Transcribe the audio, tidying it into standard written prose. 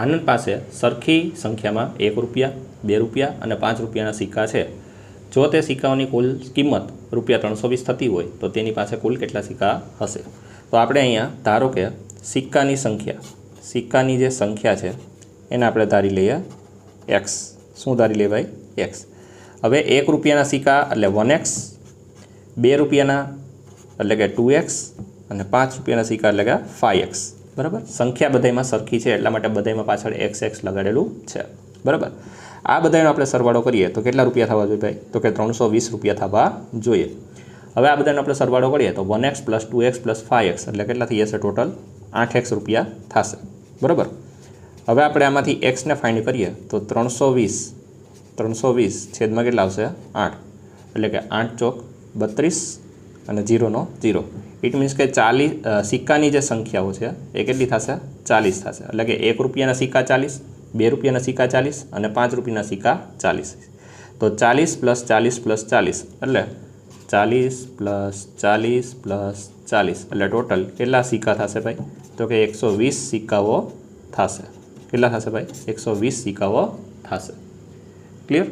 આનંદ પાસે સરખી સંખ્યામાં 1 રૂપિયા, 2 રૂપિયા અને 5 રૂપિયાના સિક્કા છે. જો તે સિક્કાઓની કુલ કિંમત ₹320 થતી હોય તો તેની પાસે કુલ કેટલા સિક્કા હશે? તો આપણે અહીંયા ધારો કે સિક્કાની જે સંખ્યા છે એને આપણે ધારી લઈએ x. શું ધારી લઈએ ભાઈ? x. હવે 1 રૂપિયાના સિક્કા એટલે 1x, 2 રૂપિયાના એટલે કે 2x અને 5 રૂપિયાના સિક્કા એટલે કે 5x. બરાબર, સંખ્યા બધામાં સરખી છે એટલા માટે બધામાં પાછળ xx લગાડેલું છે. બરાબર, આ બધાનો આપણે સરવાળો કરીએ તો કેટલા રૂપિયા થવા જોઈએ ભાઈ? તો કે 320 રૂપિયા થવા જોઈએ. હવે આ બધાનો આપણે સરવાળો કરીએ તો 1x + 2x + 5x એટલે કેટલા થઈ જશે? ટોટલ 8x રૂપિયા થશે. બરાબર, હવે આપણે આમાંથી xને ફાઇન્ડ કરીએ તો 320 છેદમાં કેટલા આવશે? 8 એટલે કે 8 ચોક 32 અને 0 નો 0. ઇટ મીન્સ કે 40 સિક્કાની જે સંખ્યાઓ છે એ કેટલી થશે? 40 થશે. એટલે કે 1 રૂપિયાના સિક્કા 40, 2 રૂપિયાના સિક્કા 40 અને 5 રૂપિયાના સિક્કા 40. તો 40 + 40 + 40 એટલે 40 + 40 + 40 એટલે ટોટલ કેટલા સિક્કા થશે ભાઈ? તો કે 120 સિક્કાઓ થશે. કેટલા થશે ભાઈ? 120 સિક્કાઓ થશે. ક્લિયર?